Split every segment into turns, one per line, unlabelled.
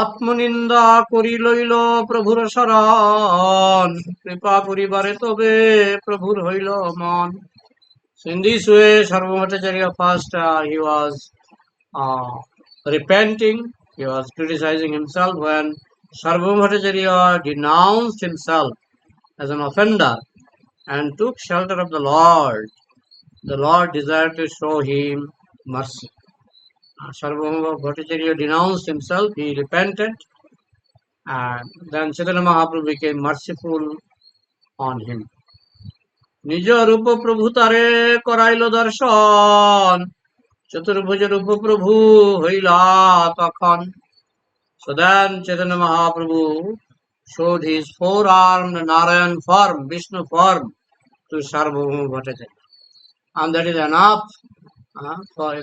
আত্মনিন্দা করি লইল প্রভুর শরণ, কৃপা করিবারে তবে প্রভুর হইল মন। So in this way, Sarbabhouma Bhattacharya first he was repenting. He was criticizing himself when Sarbabhouma Bhattacharya denounced himself as an offender and took shelter of the Lord. The Lord desired to show him mercy. Sarbabhouma Bhattacharya denounced himself, he repented, and then Chaitanya Mahaprabhu became merciful on him. নিজ রূপ প্রভু তারে করাইল দর্শন, চতুর্ভুজ রূপ প্রভু হইলা তখন। So then Chaitanya Mahaprabhu showed his four-armed Narayan form, Vishnu form, to Sarbabhouma Bhattacharya. And that is enough,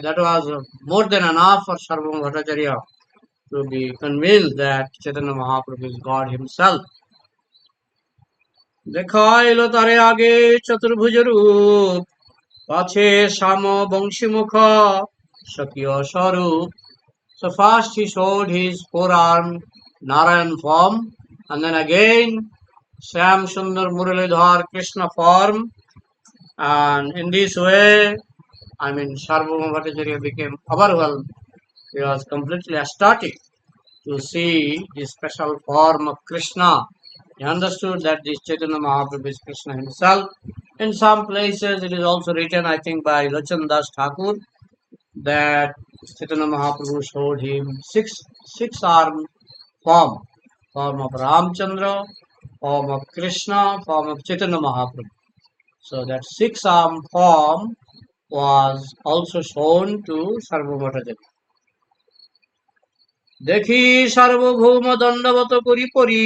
that was more than enough for Sarbabhouma Bhattacharya to be convinced that Chaitanya Mahaprabhu is God himself. দেখাইল তারে আগে চতুর্ভুজ রূপ, পাছে শ্যাম বংশী মুখ স্বকীয় স্বরূপ. So first he showed his four-armed Narayan form, and then again Sham Sundar Muralidhar Krishna form. And in this way, Sarbabhouma Bhattacharya became overwhelmed. He was completely ecstatic to see this special form of Krishna. He understood that this Chaitanya Mahaprabhu is Krishna himself. In some places it is also written, I think by Lochan Das Thakur, that Chaitanya Mahaprabhu showed him six-armed form of Ramchandra, form of Krishna, form of Chaitanya Mahaprabhu. So that six-armed form was also shown to Sarbabhouma Bhattacharya. দেখি সার্বভৌম দণ্ডবত করি পরি,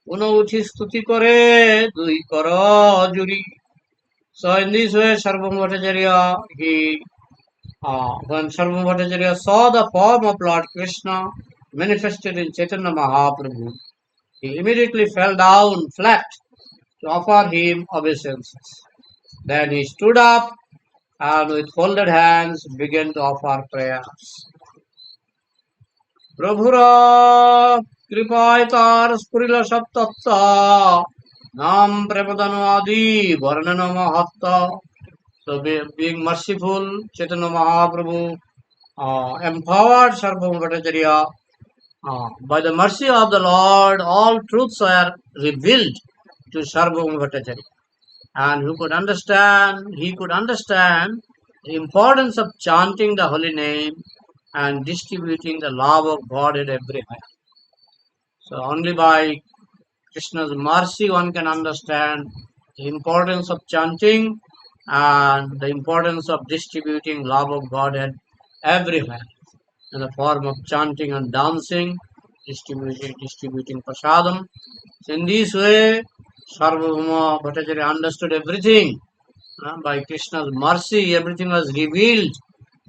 পুন উঠি স্তুতি করে দুই কর জুরি. So in this way, Sarbabhouma Bhattacharya, when Sarbabhouma Bhattacharya saw the form of Lord Krishna manifested in Chaitanya Mahaprabhu, he immediately fell down flat to offer him obeisances. Then he stood up and with folded hands began to offer prayers. প্রভুর কৃপায় তার স্ফুরিল সব তত্ত্ব, নাম প্রেমদান আদি বর্ণন মহত্ব. So being merciful, Chaitanya Mahaprabhu empowered Sarbabhouma Bhattacharya. By the mercy of the Lord, all truths were revealed to Sarbabhouma Bhattacharya, and he could understand the importance of chanting the holy name and distributing the love of God at everywhere. So only by Krishna's mercy one can understand the importance of chanting and the importance of distributing love of God at everywhere in the form of chanting and dancing, distributing prasadam. So in this way, Sarbabhouma Bhattacharya understood everything. By Krishna's mercy, everything was revealed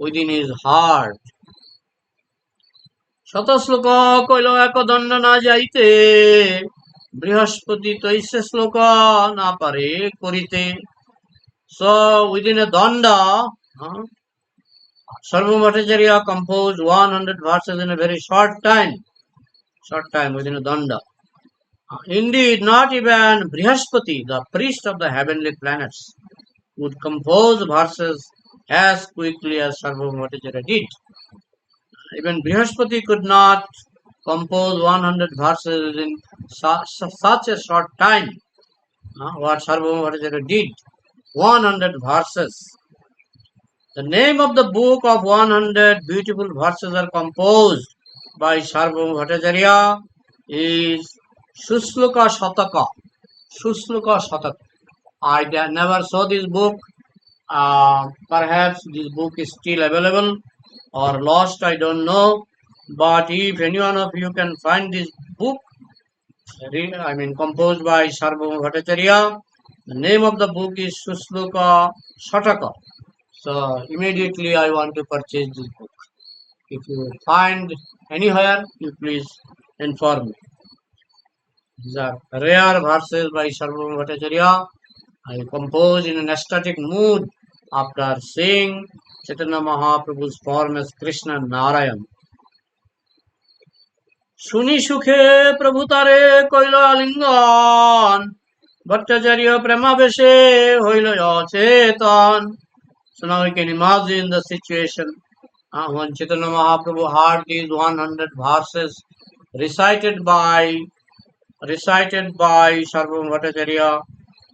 within his heart. শত শ্লোক কইল এক দণ্ড না যাইতে, বৃহস্পতি তৈছে শ্লোক না পারে করিতে. So within a danda, Sarbabhouma Bhattacharya composed 100 verses in a very short time within a danda. Indeed, not even Brihaspati, the priest of the heavenly planets, would compose verses as quickly as Sarbabhouma Bhattacharya did. Even Brihaspati could not compose 100 verses in such a short time. What Sarbabhouma Bhattacharya did, 100 verses. The name of the book of 100 beautiful verses are composed by Sarbabhouma Bhattacharya is Shusloka Shataka. I never saw this book. Perhaps this book is still available or lost, I don't know. But if any one of you can find this book, composed by Sarbabhouma Bhattacharya, the name of the book is Shusloka Shataka. So immediately I want to purchase this book. If you find anywhere, you please inform me. These are rare verses by Sarbabhouma Bhattacharya. I composed in an ecstatic mood after seeing Chaitanya Mahaprabhu's form as Krishna Narayan. শুনি সুখে প্রভু তারে কইল আলিঙ্গন, ভট্টাচার্য প্রেমাবেশে হইল অচেতন. So now you can imagine the situation when Chaitanya Mahaprabhu heard these 100 verses recited by Sarbabhouma Bhattacharya.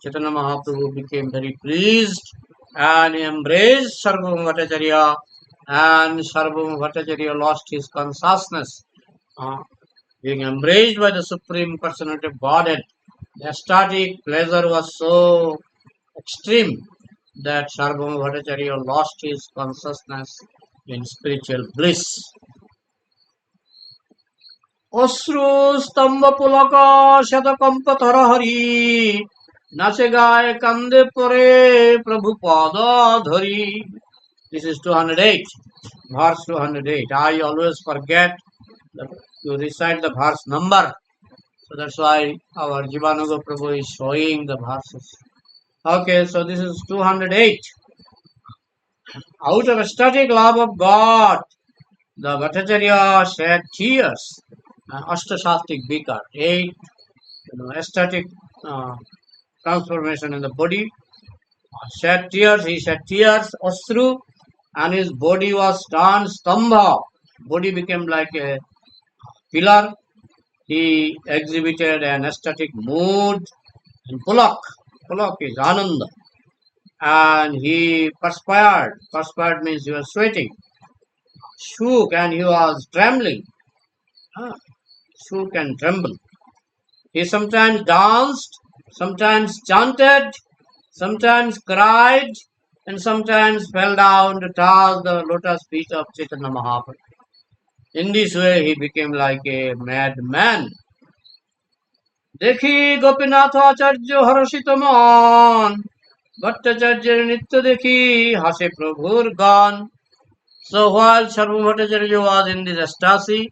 Chaitanya Mahaprabhu became very pleased and he embraced Sarbabhouma Bhattacharya, and Sarbabhouma Bhattacharya lost his consciousness. Being embraced by the Supreme Personality of Godhead, the ecstatic pleasure was so extreme that Sarbabhouma Bhattacharya lost his consciousness in spiritual bliss. অশ্রু স্তম্ভ পুলক শতকম্প তরহরি, নাচে গায়ে কান্দে পরে প্রভু পদ ধরি. This is 208, verse 208. I always forget to recite the verse number. So that's why our Jivanuga Prabhu is showing the verses. Okay, so this is 208. Out of ecstatic love of God, the Bhattacharya shed tears. Ashtasastic Bikar, 8, ecstatic transformation in the body. He shed tears, Asru, and his body was turned stambha. Body became like a pillar. He exhibited an ecstatic mood. And Pulak is Ananda. And he perspired. Perspired means he was sweating. Shook and he was trembling. Shook and trembled. He sometimes danced, sometimes chanted, sometimes cried, and sometimes fell down to touch the lotus feet of Chaitanya Mahaprabhu. In this way, he became like a madman. দেখি গোপীনাথ আচার্য হরষিত মন, ভট্টাচার্যের নৃত্য দেখি হাসে প্রভুর গান. So while Sarbabhouma Bhattacharya was in this ecstasy,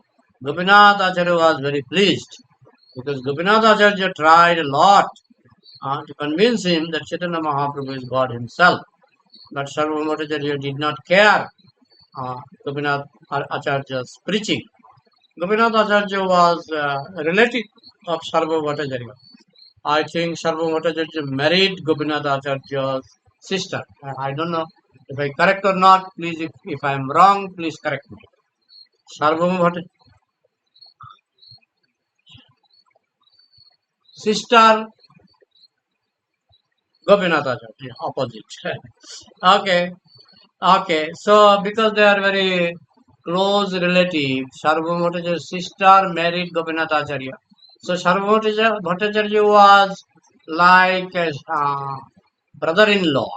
Gopinath Acharya was very pleased, because Gopinath Acharya tried a lot to convince him that Chaitanya Mahaprabhu is God himself. But Sarbabhouma Bhattacharya did not care Gopinath Acharya's preaching. Gopinath Acharya was a relative of Sarbabhouma Bhattacharya. I think Sarbabhouma Bhattacharya married Gopinath Acharya's sister. I don't know if I correct or not. Please, if I am wrong, please correct me. Sarbabhouma Bhattacharya sister Gopinath Acharya, opposite. Okay. So because they are very close relatives, Sarbabhouma Bhattacharya's sister married Gopinath Acharya. So Sarbabhouma Bhattacharya was like a brother-in-law,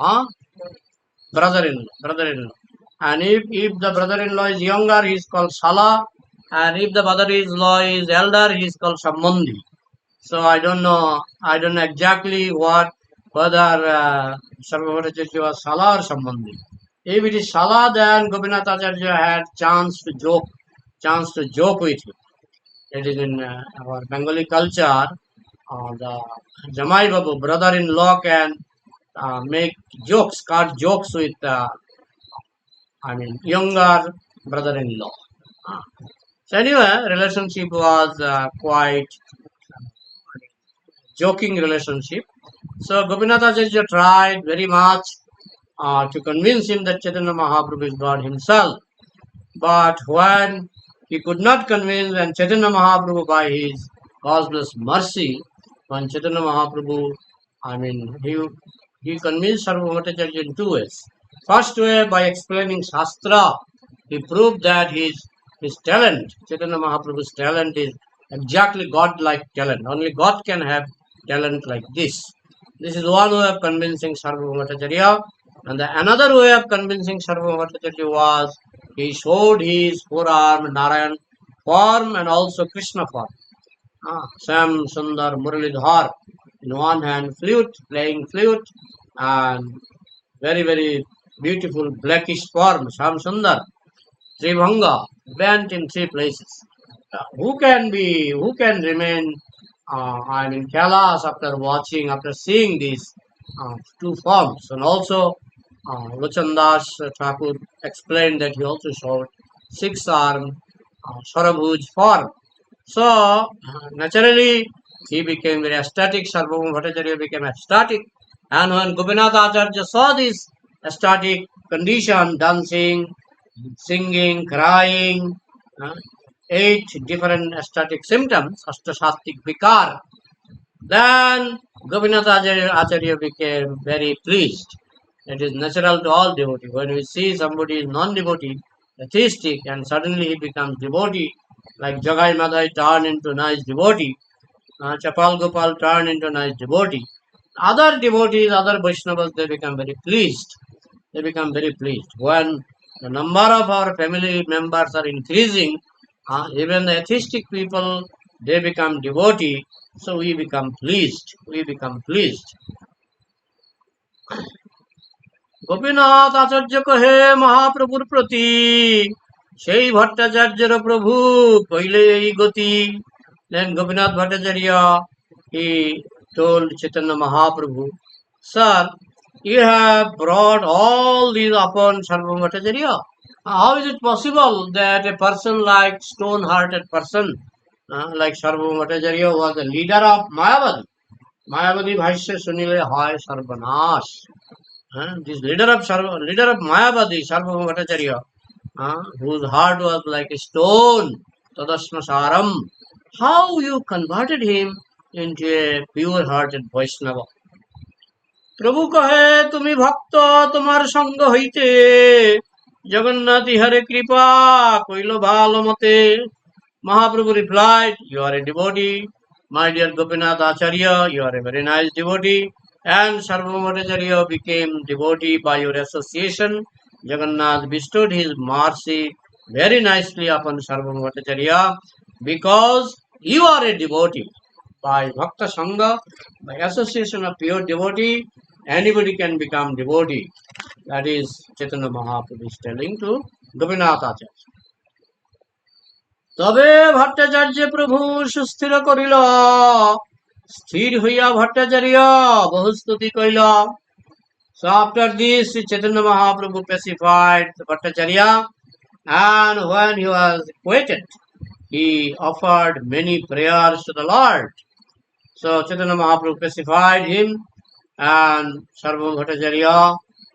brother-in-law. And if the brother-in-law is younger, he is called Sala, and if the brother-in-law is elder, he is called Sambandhi. So I don't know exactly whether Sarbabhouma Bhattacharya was Sala or Sambandhi. If it is Sala, then Gopinath Acharya had chance to joke with him. It is in our Bengali culture, the Jamai Babu, brother-in-law, can make cut jokes with, younger brother-in-law. So anyway, relationship was quite joking relationship. So Gopinath Acharya tried very much to convince him that Chaitanya Mahaprabhu is God himself. But when he could not convince, and Chaitanya Mahaprabhu, by his causeless mercy, when Chaitanya Mahaprabhu, he convinced Sarbabhouma Bhattacharya in two ways. First way, by explaining Shastra, he proved that his talent, Chaitanya Mahaprabhu's talent, is exactly God-like talent. Only God can have talent like this. This is one way of convincing Sarbabhouma Bhattacharya. And the another way of convincing Sarbabhouma Bhattacharya was he showed his forearm Narayan form and also Krishna form. Sam Sundar Muralidhar, in one hand playing flute, and very, very beautiful blackish form, Sam Sundar, Tribhanga, bent in three places. Who can remain, Kailas after seeing these two forms? And also, Luchandas Thakur explained that he also showed six-armed Sarabhuj form. So naturally he became very ecstatic. Sarbabhauma Bhattacharya became ecstatic. And when Gopinath Acharya saw this ecstatic condition, dancing, singing, crying, uh, 8 different ecstatic symptoms, Ashtasastic Vikar, then Gopinath Acharya became very pleased. It is natural to all devotees. When we see somebody is non-devotee, atheistic, and suddenly he becomes devotee, like Jagai Madhai turned into nice devotee, Chapal Gopal turned into nice devotee. Other devotees, other Vaishnavas, they become very pleased. They become very pleased. When the number of our family members are increasing, even the atheistic people, they become devotee, so we become pleased. We become pleased. Gopinath আচার্য কহে মহাপ্রভুর প্রতি সেই ভট্টাচার্যের প্রভু কইলে এই গতি। Then Gopinath Bhattacharya, he told Chaitanya Mahaprabhu, Sir, you have brought all these upon Sarbabhouma Bhattacharya. How is it possible that a person like stone-hearted person, like Sarbabhouma Bhattacharya was the leader of Mayavadi? Mayavadi Bhashya Sunile Hoy Sarvanash. This leader of Mayavadi, Sarbabhauma Bhattacharya, whose heart was like a stone, Tadasma Saram. How you converted him into a pure-hearted Vaishnava? প্রভু কহে তুমি ভক্ত তোমার সঙ্গ হইতে জগন্নাথ ইহারে কৃপা কইল ভালো মতে Mahaprabhu replied, you are a devotee, my dear Gopinath Acharya, you are a very nice devotee, and Sarbabhauma Bhattacharya became devotee by your association. Jagannath bestowed his mercy very nicely upon Sarbabhauma Bhattacharya because you are a devotee. By Bhakta Sangha, by association of pure devotee, anybody can become devotee. That is Chaitanya Mahaprabhu is telling to Gopinath Acharya. তবে ভট্টাচার্য প্রভু সুস্থির করিল স্থির হইয়া ভট্টাচার্য বহুস্তুতি কইল So after this Chaitanya Mahaprabhu pacified Bhattacharya, and when he was quieted he offered many prayers to the Lord. So Chaitanya Mahaprabhu pacified him, and Sarbabhauma Bhattacharya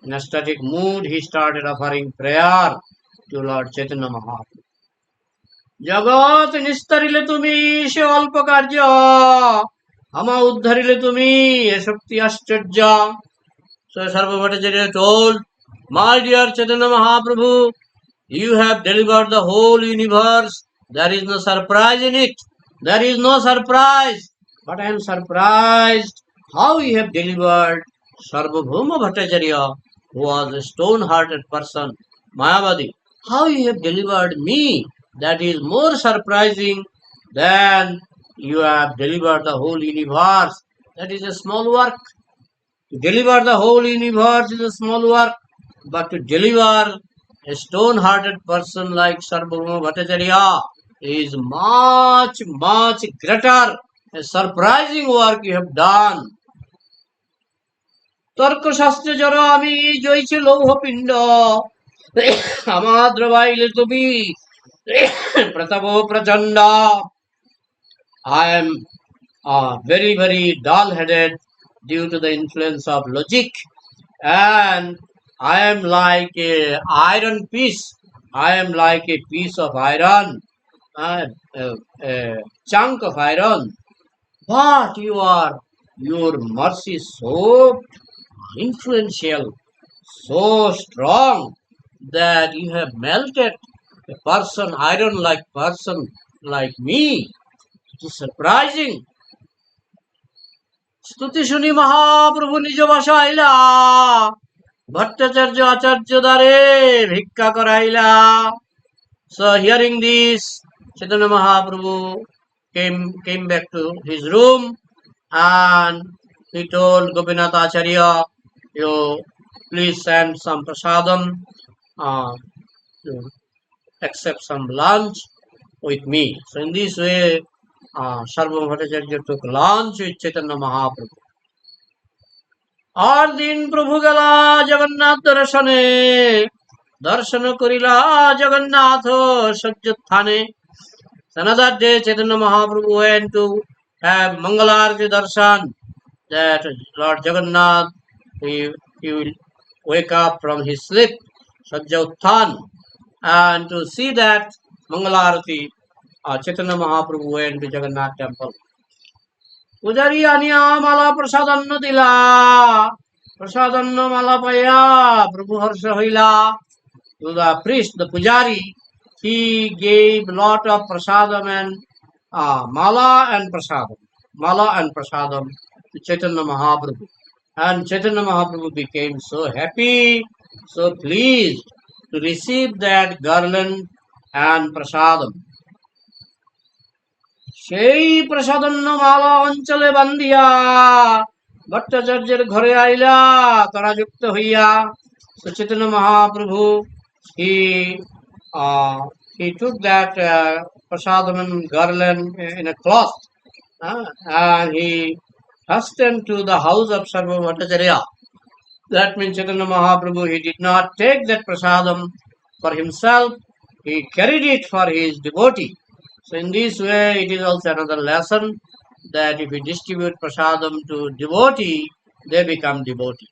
in a static mood he started offering prayer to Lord Chaitanya Mahaprabhu. জগৎ নিস্তারিলে তুমি সে অল্প কার্য আমা উদ্ধারিলে তুমি এ শক্তি আশ্চর্য So Sarbabhauma Bhattacharya told, my dear Chaitanya Mahaprabhu, you have delivered the whole universe. There is no surprise in it. There is no surprise. But I am surprised how you have delivered Sarbabhauma Bhattacharya, who was a stone-hearted person, Mayavadi. How you have delivered me, that is more surprising than you have delivered the whole universe. That is a small work. To deliver the whole universe is a small work, but to deliver a stone-hearted person like Sarbabhauma Bhattacharya is much, much greater, a surprising work you have done. তর্কশাস্ত্রে জড় আমি জয়ছি লৌহপিণ্ড আমার দ্রবাইলে তুমি প্রতাপ প্রচণ্ড I am very, very dull-headed due to the influence of logic, and I am like a iron piece. I am like a piece of iron, a chunk of iron. But your mercy is so influential, so strong that you have melted a person, iron-like person like me. It is surprising. স্তুতি শুনি মহাপ্রভু নিজ বাসাইলা ভট্টাচার্য আচার্য দ্বারে ভিক্ষা করাইলা So hearing this, Chaitanya Mahaprabhu came back to his room, and he told Gopinath Acharya, you please send some prasadam to accept some lunch with me. So in this way, Sarbabhauma Bhattacharya took lunch with Chaitanya Mahaprabhu. আর দিন প্রভু গেলা জগন্নাথ দর্শনে দর্শন করিলা Jagannath সহ্যোত্থানে Another day, Chaitanya Mahaprabhu went to have Mangalarti Darshan, that Lord Jagannath, he will wake up from his sleep, Sajja Utthan, and to see that Mangalarati, Chaitanya Mahaprabhu went to Jagannath temple. পূজারি আনিয়া মালা প্রসাদান্ন দিলা, প্রসাদান্ন মালা পাইয়া প্রভু হর্ষ হইলা। To the priest, the pujari, he gave lot of prasadam and mala and prasadam to Chaitanya Mahaprabhu. And Chaitanya Mahaprabhu became so happy, so pleased to receive that garland and prasadam. সেই প্রসাদন্য মালা অঞ্চলে বান্ধিয়া ভট্টাচার্যের ঘরে আইলা তারাযুক্ত হইয়া Chaitanya Mahaprabhu he he took that prasadam garland in a cloth and he hastened to the house of Sarbabhouma Bhattacharya. That means Chaitanya Mahaprabhu, he did not take that prasadam for himself, he carried it for his devotee. So in this way, it is also another lesson that if we distribute prasadam to devotee, they become devotee.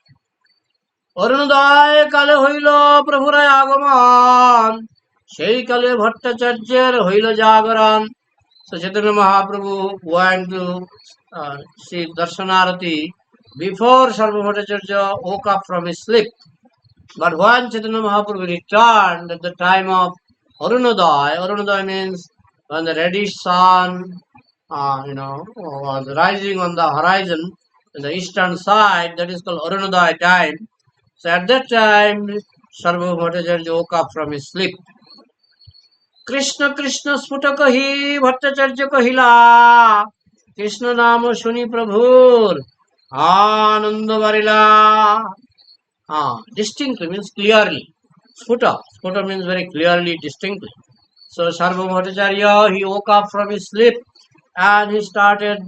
অরুণোদয় কালে হইল প্রভুরায় আগমন, সেই কালে ভট্টাচার্যের হইল জাগরণ. So Chaitanya Mahaprabhu went to see Darshanarati before Sarbabhouma Bhattacharya woke up from his sleep. But when Chaitanya Mahaprabhu returned at the time of Arunodaya means when the reddish sun, was rising on the horizon in the eastern side, that is called Arunodaya time. So at that time, Sarbabhouma Bhattacharya woke up from his sleep. Krishna Krishna স্ফুট কহি ভট্টাচার্য কহিলা, কৃষ্ণ নাম শুনি প্রভুর আনন্দ বারিলা. Distinctly means clearly. Sputa means very clearly, distinctly. So Sarbabhouma Bhattacharya, he woke up from his sleep and he started,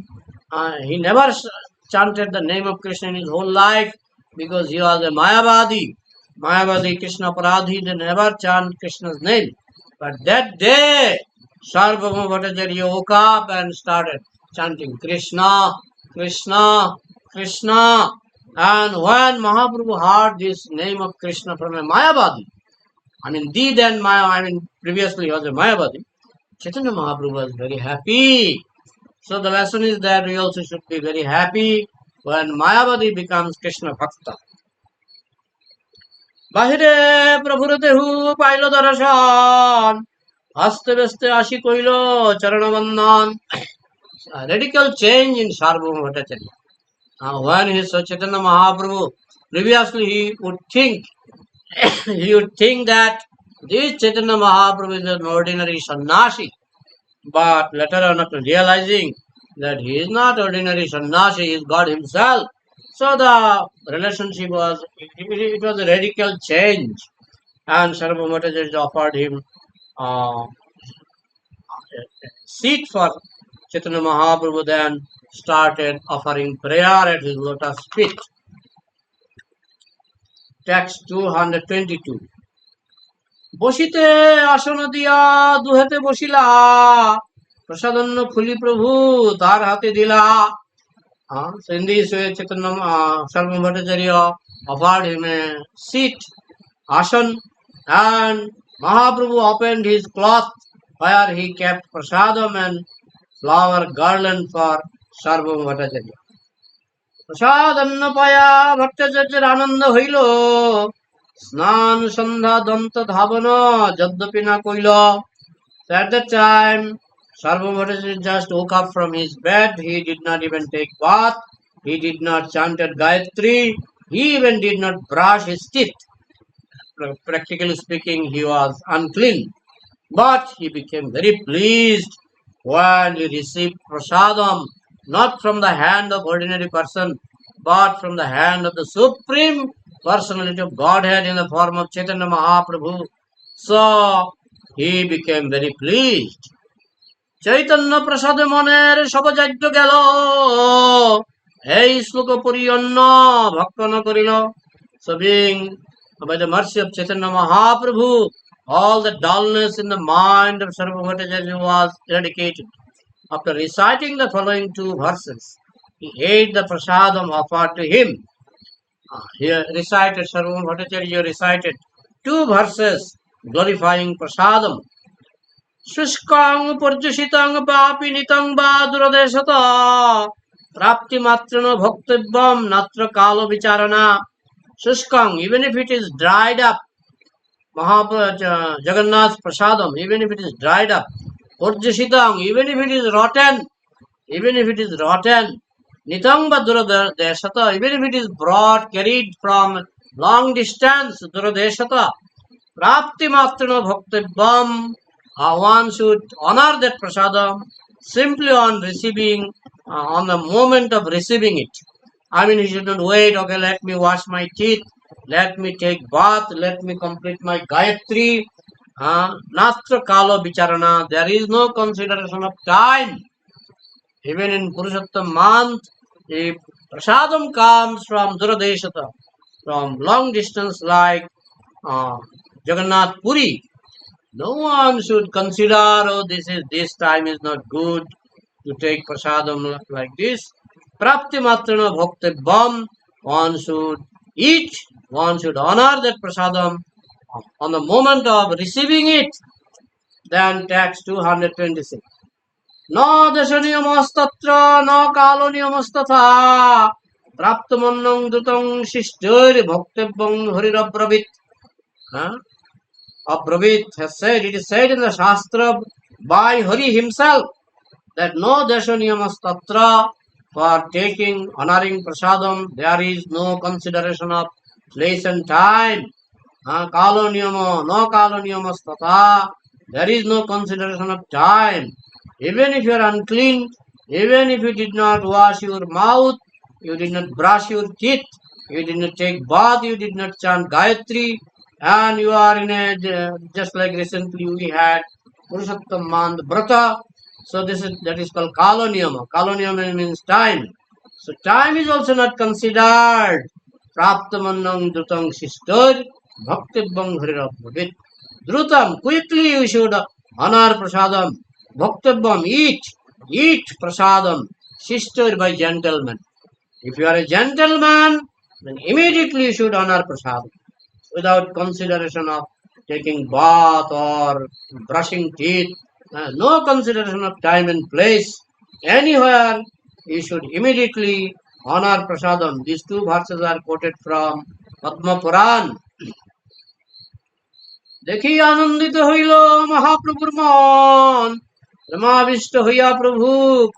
he never chanted the name of Krishna in his whole life because he was a Mayavadi Krishna Paradhi, they never chant Krishna's name. But that day, Sarbabhouma Bhattacharya woke up and started chanting Krishna, Krishna, Krishna. And when Mahaprabhu heard this name of Krishna from a Mayavadi, previously he was a Mayavadi, Chaitanya Mahaprabhu was very happy. So the lesson is that we also should be very happy when Mayavadi becomes Krishna Bhakta. বাহিরে প্রভুর দেহু pile দর্শন, হস্তে ব্যস্তে আসি কইল চরণবন্দন. Radical change in Sarbabhouma Bhattacharya. When he saw Chaitanya Mahaprabhu, previously he would think that this Chaitanya Mahaprabhu is an ordinary sannyasi, but later on after realizing that he is not ordinary sannyasi, he is God himself. So the relationship was, it was a radical change. And Sarbabhouma Bhattacharya offered him a seat for Chaitanya Mahaprabhu, then started offering prayer at his lotus feet. Text 222. বসিতে আসন দিয়া দুহেতে বসিলা, প্রসাদন্ন ফুলি প্রভু তার হাতে দিলা. So in this way, Sarbabhouma Bhattacharya offered him a seat, asan, and Mahaprabhu opened his cloth where he kept prasadam and flower garland for Sarbabhouma Bhattacharya. প্রসাদান্ন পায়া ভট্টাচার্যের আনন্দ হইল, স্নান সন্ধ্যা দন্ত ধাবন যদ্যপি না কইল. At that time, Sarbabhouma Bhattacharya just woke up from his bed. He did not even take bath. He did not chant Gayatri. He even did not brush his teeth. Practically speaking, he was unclean. But he became very pleased when he received prasadam, not from the hand of ordinary person, but from the hand of the Supreme Personality of Godhead in the form of Chaitanya Mahaprabhu. So he became very pleased. Chaitanya প্রসাদে মনের সবযাজ্য গেল, এই শ্লোক পরিয়ন্ন ভক্ষণ করিল. So being by the mercy of Chaitanya Mahaprabhu, All the dullness in the mind of Sarbabhouma Bhattacharya was eradicated. After reciting the following two verses, he ate the prasadam offered to him. Here recited, Sarbabhouma Bhattacharya recited two verses glorifying prasadam. Shushkang purjushitang papi nitang ba duradeshata prapti matrana bhaktivyam natra kalo vicharana. Shushkang, even if it is dried up, Jagannath's prasadam, even if it is dried up, purjushitang, even if it is rotten, nitanga duradeshata, even if it is brought, carried from long distance, duradeshata, prapti matrana bhaktivyam, one should honor that prasadam simply on receiving, on the moment of receiving it. I mean, he shouldn't wait, okay, let me wash my teeth, let me take bath, let me complete my Gayatri. Natra kalo bicharana, there is no consideration of time. Even in Purushottam month, if prasadam comes from Duradeshata, from long distance like Jagannath Puri, no one should consider, oh, this time is not good to take prasadam like this. Prapti matrana bhaktivyam, one should eat, one should honor that prasadam on the moment of receiving it. Then text 226. No dashaniyamastatra, no kaloniyamastata, praptamannam dutam shishtir bhaktivyam harirabravit. Abravit has said, it is said in the Shastra by Hari himself that no dashaniyamastatra, for taking, honoring prasadam, there is no consideration of place and time. Kaloniyama, no kaloniyamastata, there is no consideration of time. Even if you are unclean, even if you did not wash your mouth, you did not brush your teeth, you did not take bath, you did not chant Gayatri, and you are in a, just like recently we had Purushottam Mand Brata. So that is called Kaloniyama. Kaloniyama means time. So time is also not considered. Praptamannam drutam shishtar bhaktivyam harirabhavit. Drutam, quickly you should honor prasadam. Bhaktivyam, eat prasadam. Shishtar, by gentleman. If you are a gentleman, then immediately you should honor prasadam without consideration of taking bath or brushing teeth. No consideration of time and place. Anywhere you should immediately honor prasadam. These two verses are quoted from Padma Puran. দেখি আনন্দিত হইল মহাপ্রভুর মন, রমাবিষ্ট হইয়া প্রভু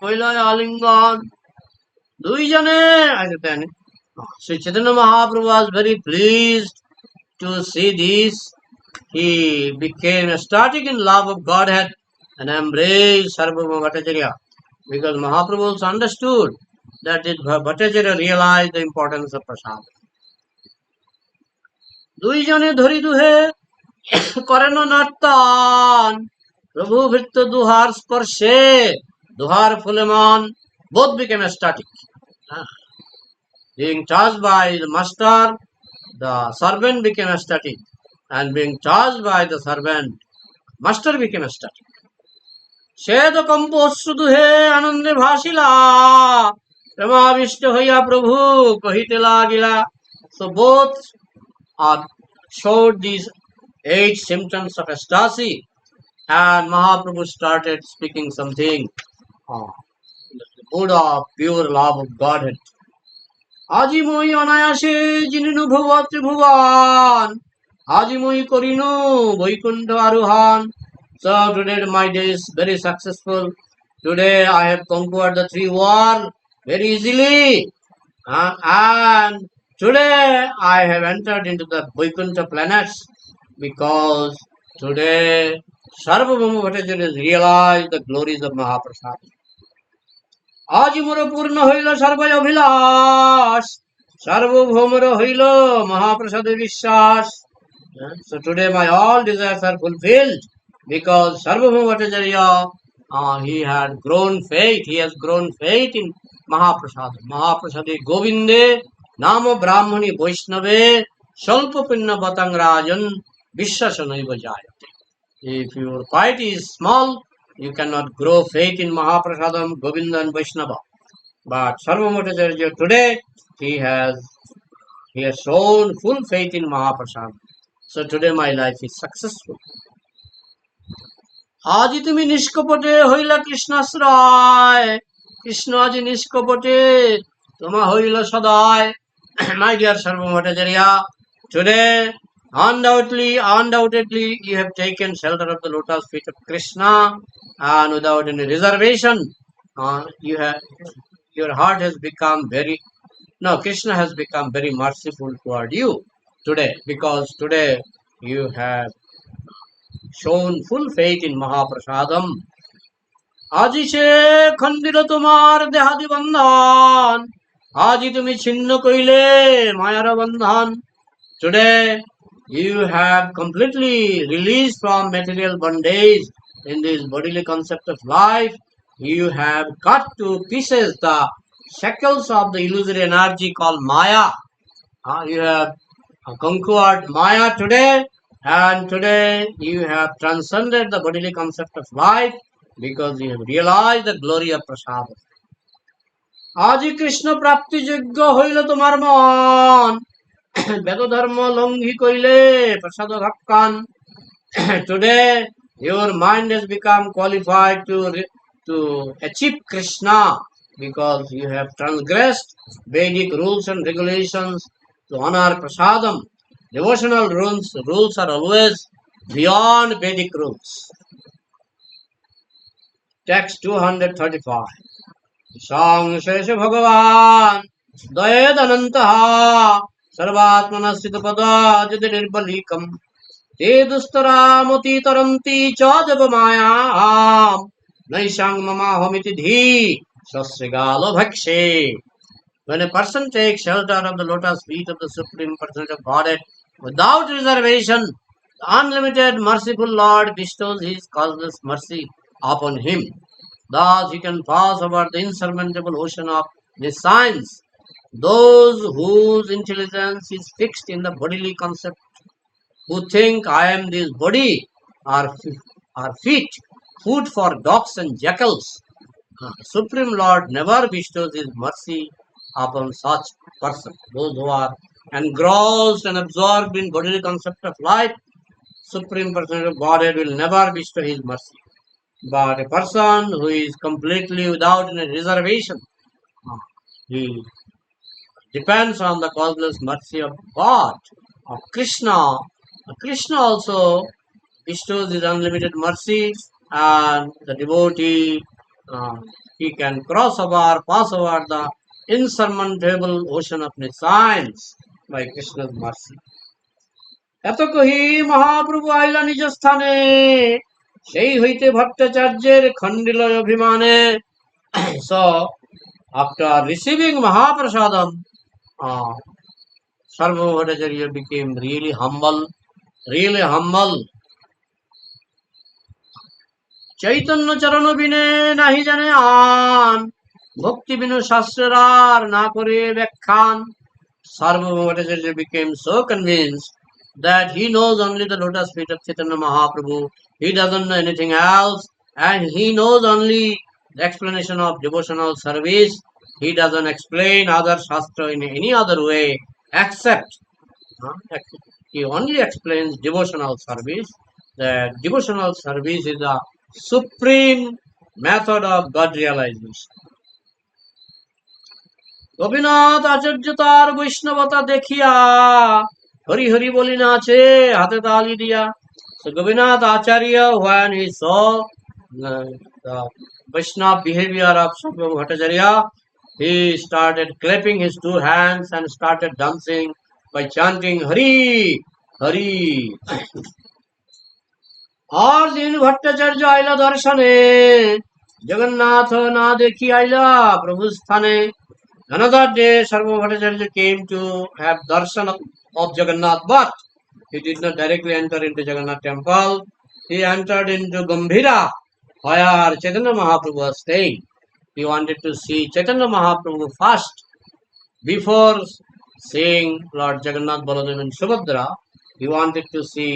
কইলায় আলিঙ্গন। দুইজনে, Sri Chaitanya Mahaprabhu was very pleased to see this. He became ecstatic in love of Godhead and embraced Sarbabhouma Bhattacharya, because Mahaprabhu also understood that Bhattacharya realized the importance of prasad. দুইজনে ধরি দুহে করেন নর্তন, প্রভু ভৃত্য দুহার স্পর্শে দুহার ফুলে মন. Both became ecstatic. Being touched by the master, the servant became ecstatic, and being touched by the servant, master became ecstatic. শ্বেত comp অশ্রু দুহে আনন্দে ভাসিলা, প্রেমাবিষ্ট হইয়া প্রভু কহিতে লাগিলা. So both showed these 8 symptoms of ecstasy, and Mahaprabhu started speaking something in the mood of pure love of Godhead. আজি মই অনায়াসে জিনিনু ভুব ত্রিভুবন, আজি মই করিনু বৈকুণ্ঠ আরোহণ. So today my day is very successful. Today I have conquered the 3 worlds very easily. And today I have entered into the Vaikuntha planets, because today Sarbabhouma Bhattacharya has realized the glories of Mahaprasad. আজি মোর পূর্ণ হইল সর্বই অভিলাষ, সার্বভৌমর হইল মহাপ্রসাদে বিশ্বাস. So today my all desires are fulfilled, because Sarbabhouma Bhattacharya, he had grown faith, he has grown faith in Mahaprasad. Mahaprasade Govinde, Namo Brahmani Vaishnave, Shalpa Pinna Batang Rajan, Vishwasanaiva jayate. If your piety is small, you cannot grow faith in Mahaprasadam, Govinda and Vaishnava. But Sarvamotacharya today, he has he has shown full faith in Mahaprasad. So today my life is successful. আজি তুমি নিষ্কপটে হইলা কৃষ্ণাশ্রয়, কৃষ্ণ আজি নিষ্কপটে তোমা হইল সদায়. My dear Sarvabhaumacharya, today undoubtedly you have taken shelter of the lotus feet of Krishna, and without any reservation, your heart has become Krishna has become very merciful toward you today, because today you have shown full faith in Mahaprasadam. আজি সে খণ্ডিত তোমার দেহাদি বন্ধন, আজি তুমি ছিন্ন কইলে মায়ার বন্ধন. Today you have completely released from material bondage in this bodily concept of life. You have cut to pieces the shackles of the illusory energy called Maya. You have conquered Maya today, and today you have transcended the bodily concept of life because you have realized the glory of Prasada. আজি কৃষ্ণ প্রাপ্তিযোগ্য হইল তোমার মন, বেদ ধর্ম লঙ্ঘি কইলে প্রসাদ ভক্কান. Today your mind has become qualified to achieve Krishna because you have transgressed Vedic rules and regulations to honor prasadam. Devotional rules are always beyond Vedic rules. Text 235. সংশেষ ভগবান দয়েদনন্তঃ সর্বাত্মনা স্থিতপদ যদি নির্বলীকম ते दुस्तरामति तरन्ति च जब मायां नैषां ममाहमिति धी सस्यगालो भक्षे. When a person takes shelter of the lotus feet of the Supreme Personality of Godhead without reservation, the unlimited merciful Lord bestows his causeless mercy upon him. Thus he can pass over the insurmountable ocean of nescience. Those whose intelligence is fixed in the bodily concept, who think I am this body, are fit, food for dogs and jackals. Supreme Lord never bestows his mercy upon such persons. Those who are engrossed and absorbed in bodily concept of life, Supreme Personality of Godhead will never bestow his mercy. But a person who is completely without any reservation, he depends on the causeless mercy of God, of Krishna. Krishna also bestows his unlimited mercy, and the devotee, he can pass over the insurmountable ocean of nescience by Krishna's mercy. এত কহি মহাপ্রভু আইলা নিজ স্থানে, সেই হইতে ভট্টাচার্যের খণ্ডিল অভিমানে. So after receiving Mahaprasadam, Sarvabhaumacharya became really humble. Chaitanya চরণ বিনে নাহি জানে আন, ভক্তি বিনু শাস্ত্রের আর না করে ব্যাখ্যান. Sarvabhaumacharya became so convinced that he knows only the lotus feet of Chaitanya Mahaprabhu. He doesn't know anything else, and he knows only the explanation of devotional service. He doesn't explain other shastra in any other way except he only explains devotional service. That devotional service is the supreme method of God realization. Gopinath আচার্য তার বৈষ্ণবতা দেখিয়া হরি হরি বলি নাচে হাতে তালি দিয়া. So Gopinath Acharya, when he saw the Vaishnava behavior of Sarvabhaumacharya, he started clapping his two hands and started dancing by chanting Hari Hari. और दिन भट्टाचार्य आइला दर्शने, जगन्नाथ ना देखी आइला प्रभु स्थाने. Another day Sarvabhaumacharya came to have darshan of Jagannath, but he did not directly enter into Jagannath temple. He entered into Gambhira, where Chaitanya Mahaprabhu was staying. He wanted to see Chaitanya Mahaprabhu first before seeing Lord Jagannath, Baladev and Subhadra. he wanted to see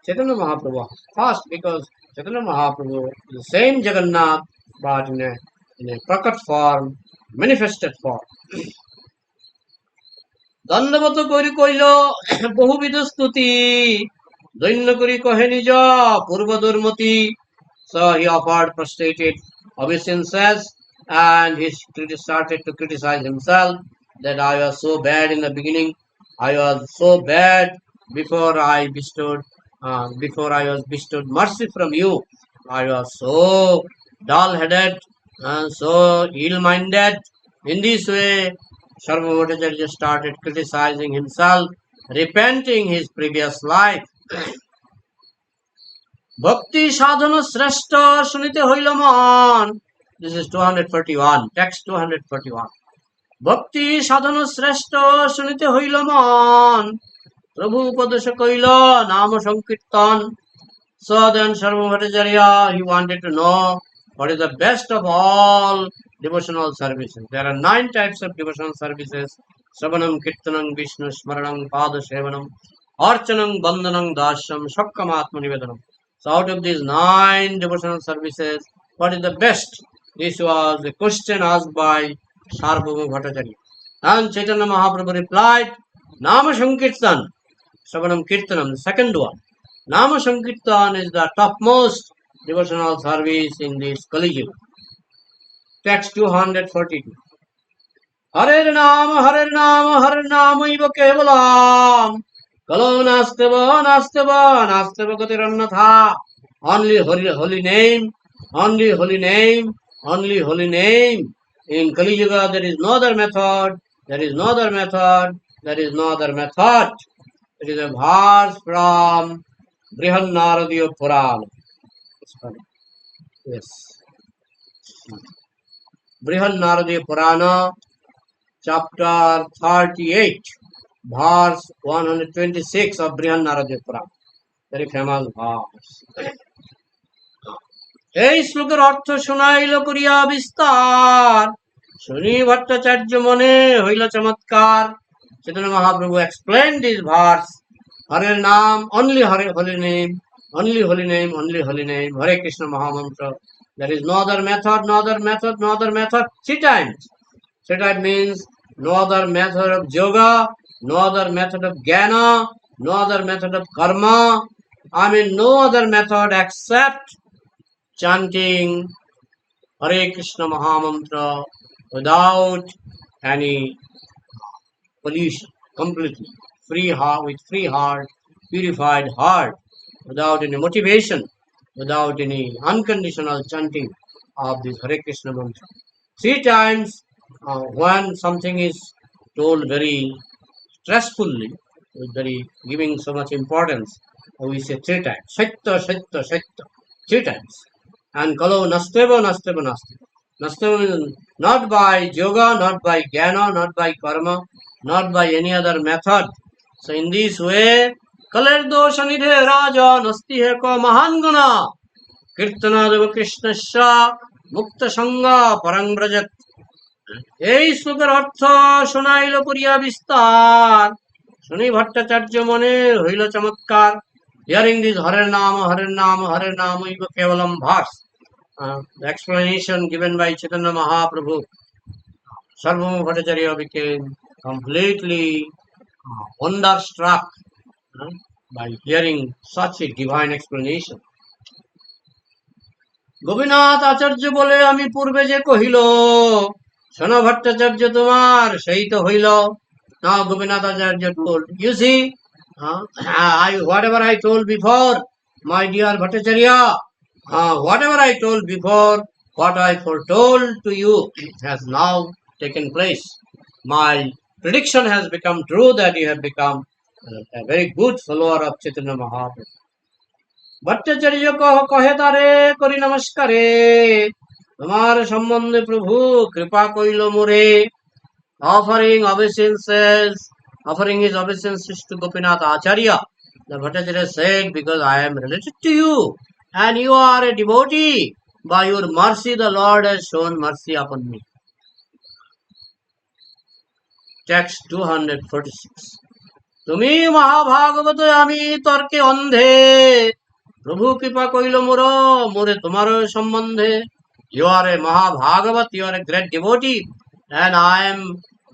Chaitanya Mahaprabhu first, because Chaitanya Mahaprabhu is the same Jagannath, but in a prakat form, manifested form. দণ্ডবত করি কইল বহুবিধ স্তুতি দৈন্য করি কহে নিজ পূর্ব দুর্মতি. So he offered prostrated obeisances, and he started to criticize himself that I was so bad in the beginning. I was so bad before I was bestowed mercy from you. I was so dull-headed and so ill-minded. In this way, Sarbabhouma started criticizing himself, repenting his previous life. Bhakti sadhana shrestha sunite hoila man. This is 241, text 241. Bhakti sadhana shrestha sunite hoila man. Prabhu upadesha kaila nama sankirtan. So then Sarbabhouma, he wanted to know what is the best of all devotional services. There are 9 types of devotional services. Savanam, Kirtanam, Vishnu, Smaranam, Pada Sevanam, Archanam, Bandhanam, Dasham, Shakkam, Atma Nivedanam. So out of these 9 devotional services, what is the best? This was a question asked by Sarbabhouma Bhattacharya. And Chaitanya Mahaprabhu replied, Nama Sankirtan, Savanam Kirtanam, the second one. Nama Sankirtan is the topmost devotional service in this Kali Yuga. Text 242. Hare Nama, Hare Nama, Hare Nama Iva Kevalam. Kalo Nasteva, Nasteva, Nasteva Gatirannatha. Only holy name, only holy name, only holy name. In Kali Yuga there is no other method, there is no other method, there is no other method. It is a verse from Brihad Naradiya Purana. Yes. Brihad Naradiya Purana, chapter 38, verse 126 of Brihad Naradiya Purana. Very famous verse. এই শ্লোকের অর্থ শোনাইল করিয়া বিস্তার, শুনি ভট্টাচার্য মনে হইল চমৎকার. Chaitanya Mahaprabhu explained this verse. Hare Nam, only Hare holy name, only holy name, only holy name, Hare Krishna Mahamantra. There is no other method, no other method, no other method. 3 times. 3 times means no other method of yoga, no other method of jnana, no other method of karma. I mean no other method except chanting Hare Krishna Mahamantra without any pollution, completely free heart, with free heart, purified heart, without any motivation, without any unconditional chanting of this Hare Krishna mantra. 3 times when something is told very stressfully, with very giving so much importance, we say 3 times. Satya, Satya, Satya. 3 times. And Kalo Nasteva, Nasteva, Nasteva. Nasteva means not by yoga, not by jnana, not by karma, not by any other method. So in this way, Kaler dosha nidhe raja nasti hai ko mahan guna. Kirtana deva Krishnasya mukta sangha parang brajat. এই শ্লোকের অর্থ শোনাইল করিয়া বিস্তার, শুনি ভট্টাচার্য মনে হইল চমৎকার. Hearing this Hare Nama, Hare Nama, Hare Nama Iva Kevalam verse, the explanation given by Chaitanya Mahaprabhu, Sarbabhouma Bhattacharya became completely wonderstruck by hearing such a divine explanation. Gopinath আচার্য বলে আমি পূর্বে যে কহিল, শোনো ভট্টাচার্য তোমার সেই তো হইল. Now Gopinath Acharya told, you see, whatever I told before, my dear Bhattacharya, whatever I told before, what I foretold to you has now taken place. My prediction has become true that you have become a very good follower of Chaitanya Mahaprabhu. Bhattacharya কহে তারে করি নমস্কারে, তোমার সম্বন্ধে প্রভু কৃপা কইল মোরে. Offering his obeisances to Gopinath Acharya, the Bhattacharya said, because I am related to you and you are a devotee, by your mercy the Lord has shown mercy upon me. Text 246. তুমি মহাভাগবত আমি তর্কে অন্ধে, প্রভু কৃপা কইল মোরে তোমার সম্বন্ধে। You are a Mahabhagavat, you are a great devotee, and I am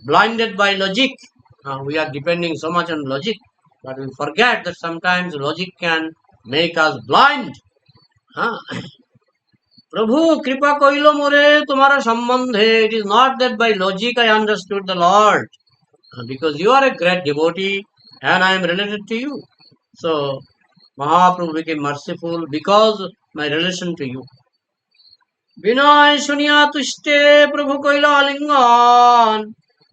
blinded by logic. We are depending so much on logic, but we forget that sometimes logic can make us blind. Huh? Prabhu Kripa Koilo More Tumara Sambandhe. It is not that by logic I understood the Lord, because you are a great devotee and I am related to you. So Mahaprabhu became merciful because my relation to you. বিনয় শুনিয়া তুষ্টে প্রভু কইল আলিঙ্গন,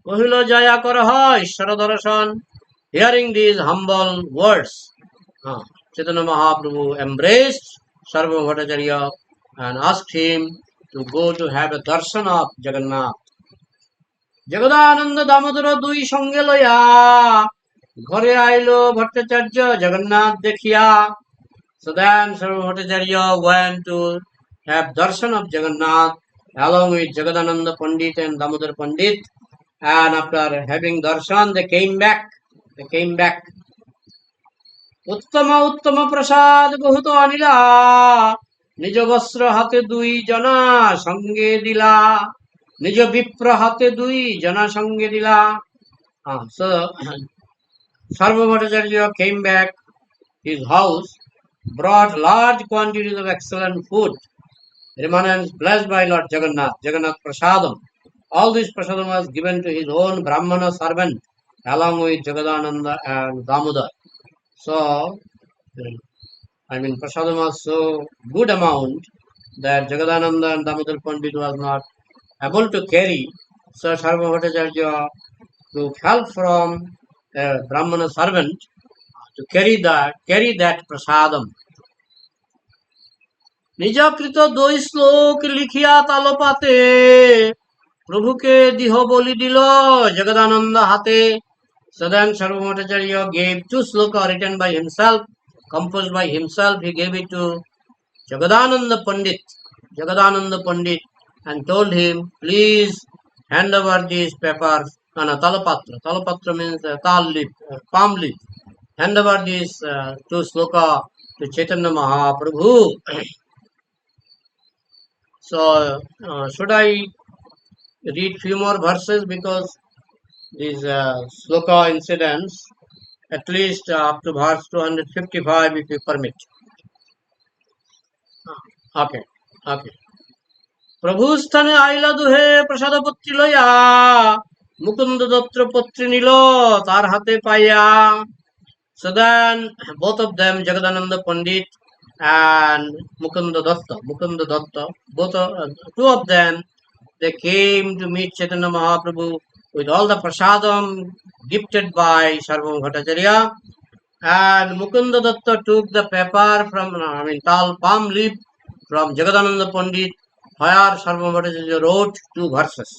কহিল জয়া কর ঈশ্বর দর্শন। Hearing this humble words, Chaitanya Mahaprabhu embraced Sarvabhauma Bhattacharya and asked him to go to have a darshan of Jagannath. Jagadananda Damodar দুই সঙ্গে লইয়া ঘরে আইল ভট্টাচার্য জগন্নাথ দেখিয়া। So then Sarvabhauma Bhattacharya went to have darshan of Jagannath along with Jagadananda Pandit and Damodar Pandit, and after having darshan they came back. উত্তম উত্তম প্রসাদ বহুত আনিলা, নিজ বস্ত্র হাতে দুই জনা সঙ্গে দিলা, নিজ বিপ্র হাতে দুই জনা সঙ্গে দিলা। So Sarvabhauma Bhattacharya came back his house, brought large quantities of excellent food, remanents blessed by Lord Jagannath Prasadam. All this prasadam was given to his own Brahmana servant along with Jagadananda and Damodar. So, prasadam was so good amount that Jagadananda and Damodar Pandit was not able to carry. So, Sarvabhauma Bhattacharya took help from a Brahmana servant to carry that prasadam. নিজাকৃত দুই শ্লোক লিখিয়া তালপাতে, প্রভুকে দিহ বলি দিল জগদানন্দ হাতে। So then Sarvabhauma Bhattacharya gave two sloka written by himself, composed by himself. He gave it to Jagadananda Pandit, and told him, please hand over these papers. Talapatra. Talapatra means tal leaf, palm leaf. Hand over these two sloka to Chaitanya Mahaprabhu. So, should I read few more verses, because these sloka incidents, at least up to verse 255, if you permit. Okay. প্রভু স্থানে আইলা দুহে প্রসাদ পত্রী লইয়া, মুকুন্দ দত্ত পত্রী নিল তার হাতে পাইয়া। So then both of them, Jagadananda Pandit and Mukunda Datta, two of them, they came to meet Chaitanya Mahaprabhu with all the prasadam gifted by Sarvabhauma Bhattacharya. And Mukunda Datta took the paper from, palm leaf from Jagadananda Pandit, where Sarvabhauma Bhattacharya wrote two verses.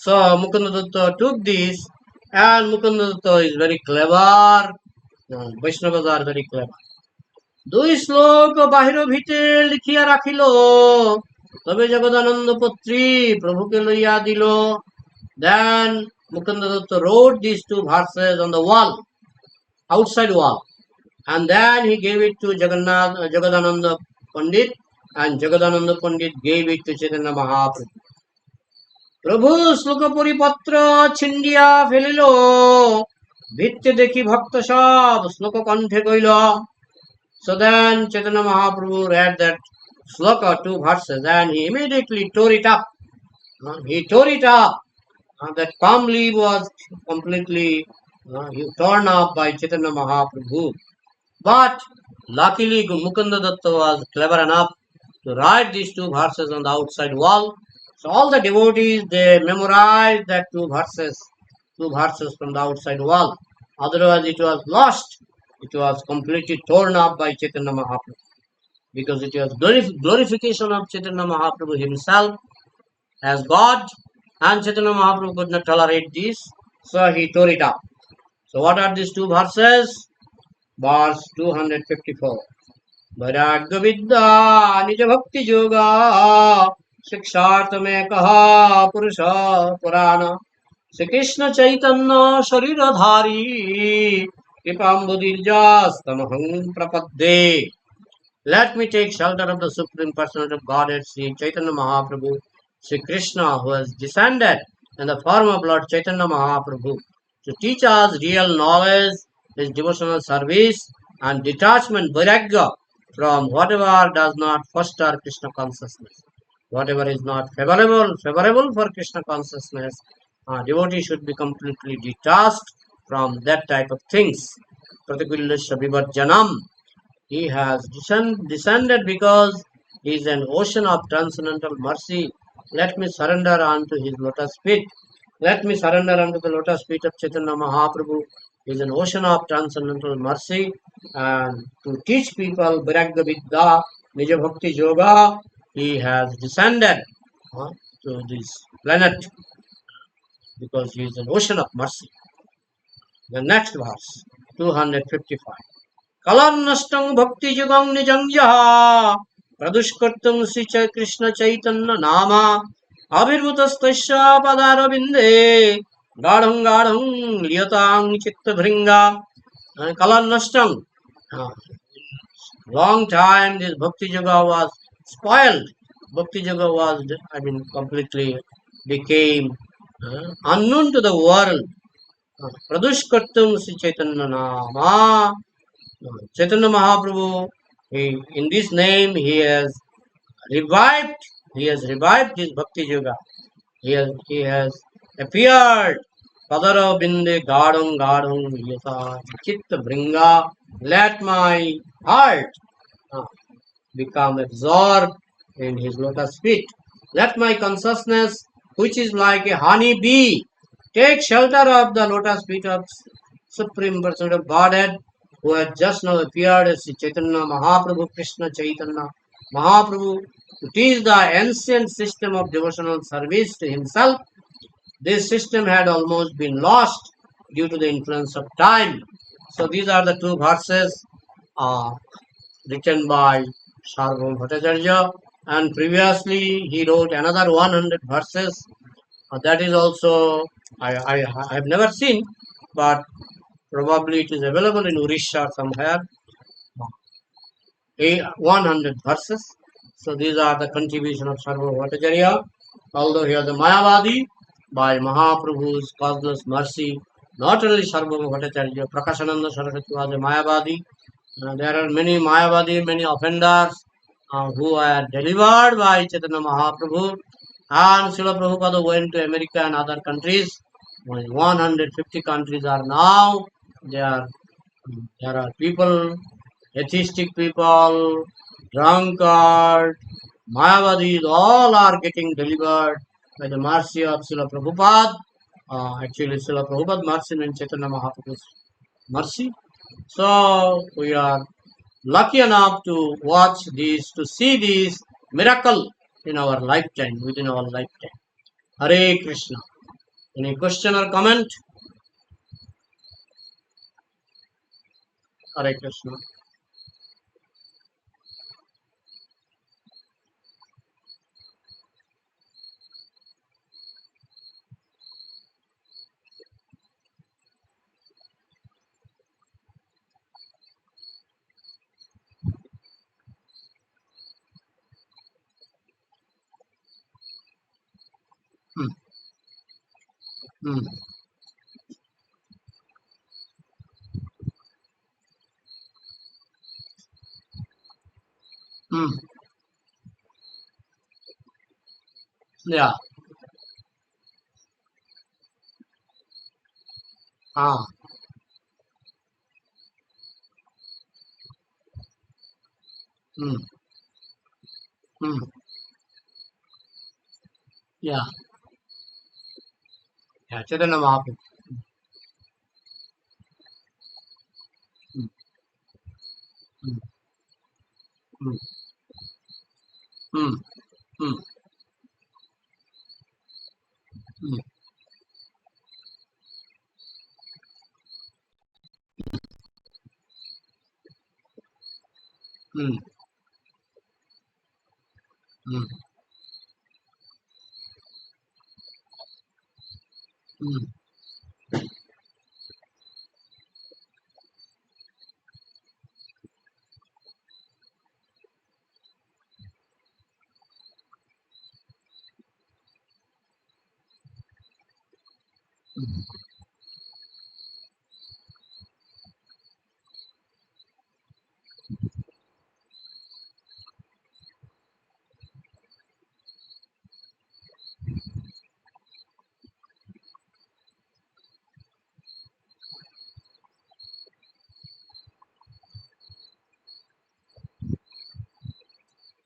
So Mukunda Datta took this, and Mukunda Datta is very clever. Vaishnavas are very clever. দুই শ্লোক বাহির ভিতে লিখিয়া রাখিল, তবে জগদানন্দ পত্রী প্রভুকে লইয়া দিল। Then Mukunda Datta wrote these two verses on the wall, outside wall, and then he gave it to Jagadananda Pandit, and Jagadananda Pandit gave it to Chaitanya Mahaprabhu. প্রভু শ্লোক পরিপত্র ছিন্ডিয়া ফেলিল, ভিত্তে দেখি ভক্ত সব শ্লোক কণ্ঠে কইল। So then Chaitanya Mahaprabhu read that sloka, two verses, and he immediately tore it up. That palm leaf was completely torn up by Chaitanya Mahaprabhu. But luckily Mukunda Datta was clever enough to write these two verses on the outside wall. So all the devotees, they memorized that two verses from the outside wall. Otherwise it was lost. It was completely torn up by Chaitanya Mahaprabhu, because it was glorification of Chaitanya Mahaprabhu himself as God, and Chaitanya Mahaprabhu could not tolerate this, so he tore it up. So what are these two verses? Verse 254. Vairagya Vidya Nija Bhakti Yoga Shikshartha Mein Kaha Purusha Purana Shri Krishna Chaitanya Sharidhari Kripambudirjastamaham Prapadde. Let me take shelter of the Supreme Personality of Godhead, Sri Chaitanya Mahaprabhu, Sri Krishna, who has descended in the form of Lord Chaitanya Mahaprabhu to teach us real knowledge, his devotional service, and detachment, vairagya, from whatever does not foster Krishna consciousness. Whatever is not favorable for Krishna consciousness, devotee should be completely detached from that type of things. Particularly Shabhivarjanam, he has descended because he is an ocean of transcendental mercy. Let me surrender unto his lotus feet. Let me surrender unto the lotus feet of Chaitanya Mahaprabhu. He is an ocean of transcendental mercy. And to teach people Viragya Vidya, Nija Bhakti Yoga, he has descended to this planet because he is an ocean of mercy. The next verse, 255. कलन्नष्टं भक्तियुगं निजं यः प्रदुष्कर्तुं श्री कृष्ण चैतन्य नाम अभिर्भूतस्तस्य पदारविन्दे गाढं गाढं लियतां चित्तभृङ्गा कलन्नष्टं. Long time this bhakti yoga was spoiled. Bhakti yoga was, completely became unknown to the world. Pradushkartum Sri Chaitanya Nama. Chaitanya Mahaprabhu, in this name, revived, he has revived this Bhakti Yoga. He has appeared. Padara Binde Gadam Gadam Yata Chitta Bringa. Let my heart uh, become absorbed in his lotus feet. Let my consciousness, which is like a honey bee, take shelter of the lotus feet of Supreme Person of Godhead, who has just now appeared as Chaitanya Mahaprabhu Krishna Chaitanya Mahaprabhu, to teach the ancient system of devotional service to himself. This system had almost been lost due to the influence of time. So these are the two verses uh, written by Sarbabhouma Bhattacharya, and previously he wrote another 100 verses. That is also I have never seen, but probably it is available in Urisha somewhere. 100 verses. So these are the contribution of Sarbabhouma Bhattacharya. Although he was a Mayavadi, by Mahaprabhu's causeless mercy, not only Sarbabhouma Bhattacharya, Prakashananda Saraswati was a Mayavadi. There are many Mayavadi, many offenders who are delivered by Chaitanya Mahaprabhu. And Srila Prabhupada went to America and other countries. 150 countries are now. There, there are people, atheistic people, drunkard, Mayavadis, all are getting delivered by the mercy of Srila Prabhupada. Actually, Srila Prabhupada mercy and Chaitanya Mahaprabhu's mercy. So we are lucky enough to watch these, to see these miracle in our lifetime, within our lifetime. Hare Krishna. Any question or comment? Hare Krishna. Hmm. Hmm. Hmm. Yeah. Ah. Hmm. Hmm. Yeah. Yeah. Chaitanya Mahaprabhu. Hmm. Hmm. Hmm. Hmm. Hmm. Hmm. Hmm. Hmm. mm,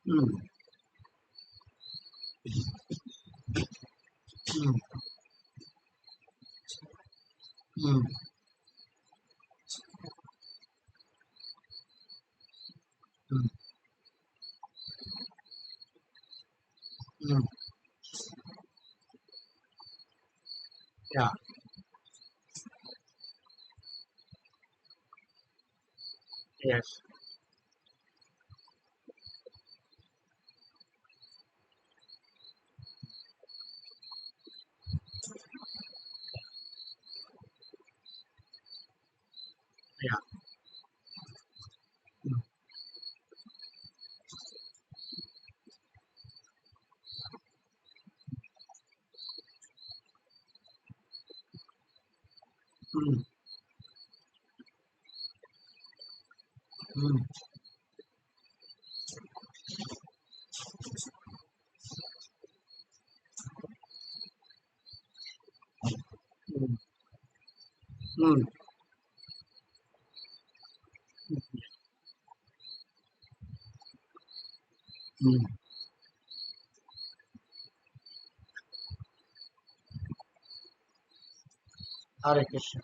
mm, mm, mm, mm, mm. Yeah. Yes. Yeah. Mm, mm, mm, mm, mm, mm. Hare Krishna.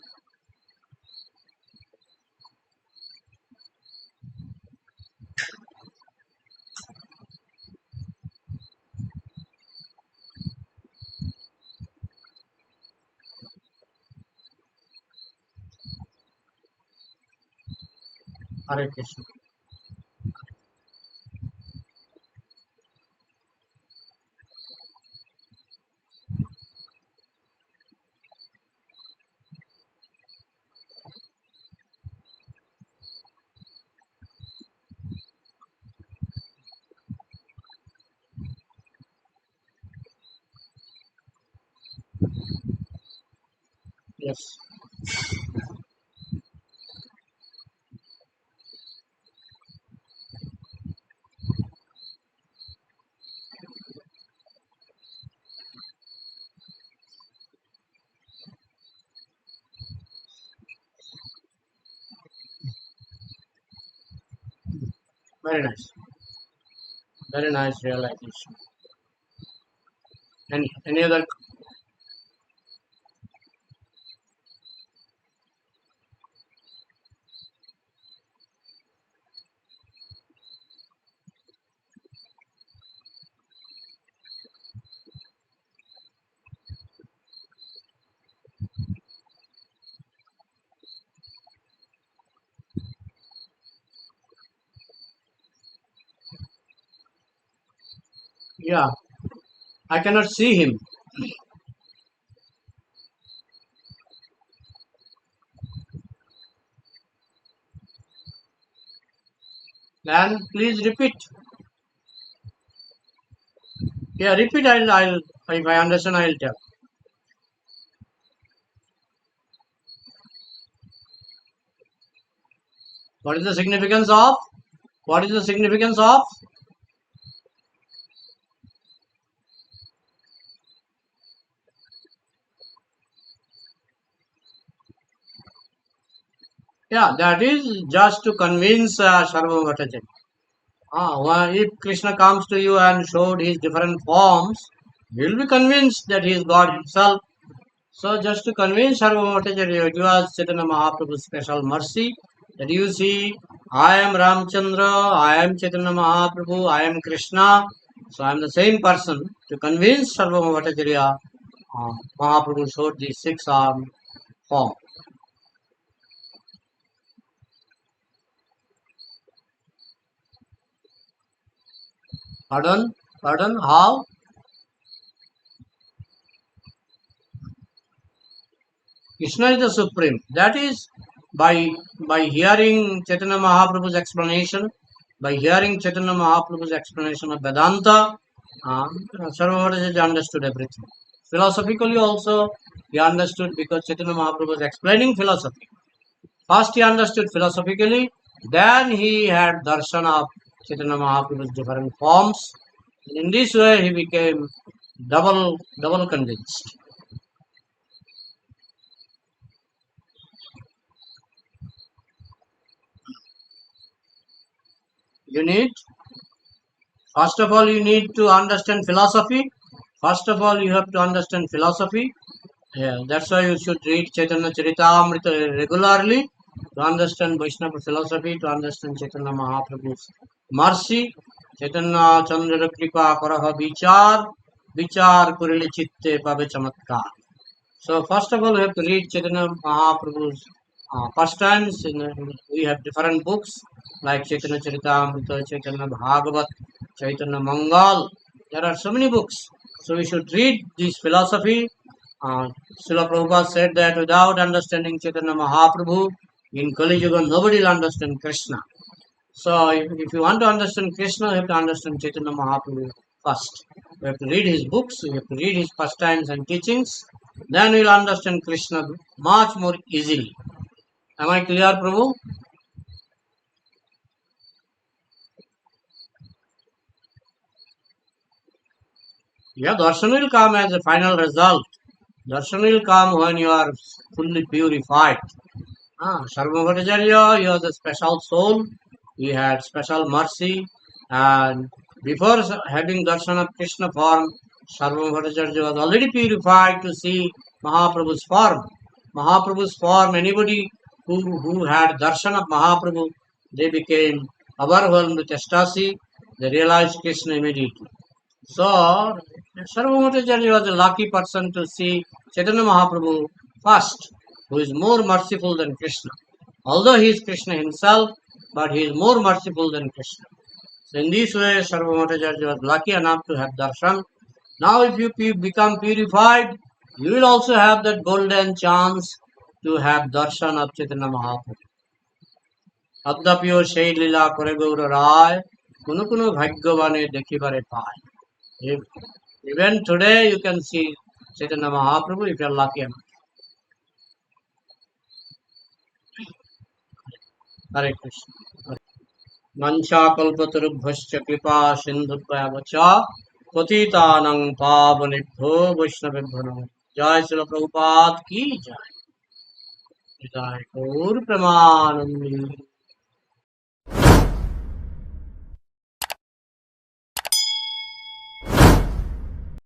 Hare Krishna. Yes. Very nice. Very nice realization. Any other? Yeah. I cannot see him. Then please repeat. Yeah, repeat. I'll. If I understand, I'll tell. What is the significance of? What is the significance of? Yeah, that is just to convince Sarvabhauma Bhattacharya. If Krishna comes to you and showed his different forms, you will be convinced that he is God himself. So just to convince Sarvabhauma Bhattacharya, it was Chaitanya Mahaprabhu's special mercy that you see, I am Ramchandra, I am Chaitanya Mahaprabhu, I am Krishna. So I am the same person. To convince Sarvabhauma Bhattacharya, Mahaprabhu showed the six-arm form. Pardon? Pardon? How? Krishna is the supreme. That is by hearing Chaitanya Mahaprabhu's explanation, by hearing Chaitanya Mahaprabhu's explanation of Vedanta, Sarvabhauma understood everything. Philosophically also, he understood because Chaitanya Mahaprabhu was explaining philosophy. First he understood philosophically, then he had darshan of Chaitanya Mahaprabhu's different forms. And in this way he became double convinced. You need, first of all, you need to understand philosophy. First of all, you have to understand philosophy. Yeah, that's why you should read Chaitanya Charitamrita regularly to understand Vaishnava philosophy, to understand Chaitanya Mahaprabhu's mercy. Chaitanya Chandra Kripa Karaha Vichar Kurili Chitte Pabe Chamatkar. So first of all, we have to read Chaitanya Mahaprabhu's pastimes. We have different books like Chaitanya Charitamrita, Chaitanya Bhagavat, Chaitanya Mangal. There are so many books. So we should read this philosophy. Uh, Srila Prabhupada said that without understanding Chaitanya Mahaprabhu, in Kali Yuga, nobody will understand Krishna. So if you want to understand Krishna, you have to understand Chaitanya Mahaprabhu first. You have to read his books, you have to read his pastimes and teachings, then you will understand Krishna much more easily. Am I clear, Prabhu? Yeah, darshan will come as a final result. Darshan will come when you are fully purified. Sarvabhauma, he was a special soul. He had special mercy. And before having darshan of Krishna form, Sarvabhauma was already purified to see Mahaprabhu's form. Mahaprabhu's form, anybody who had darshan of Mahaprabhu, they became overwhelmed with ecstasy. They realized Krishna immediately. So, Sarvabhauma was a lucky person to see Chaitanya Mahaprabhu first, who is more merciful than Krishna. Although he is Krishna himself, but he is more merciful than Krishna. So, in this way, Sarvabhauma was lucky enough to have darshan. Now, if you become purified, you will also have that golden chance to have darshan of Chaitanya Mahaprabhu. অদ্যাপিও সেই লীলা করে গৌর রায় কোনো কোনো ভাগ্যবানে দেখিবারে পায়. If- Even today you can see Chaitanya Mahaprabhu if you are lucky enough. Hare Krishna. Manchakalpatarubhascha kripa sindhudvayavacha पतितानं पावनेभ्यो वैष्णवेभ्यो नमः. जय श्री प्रभुपाद की जय. जय गौर प्रेमानंदी.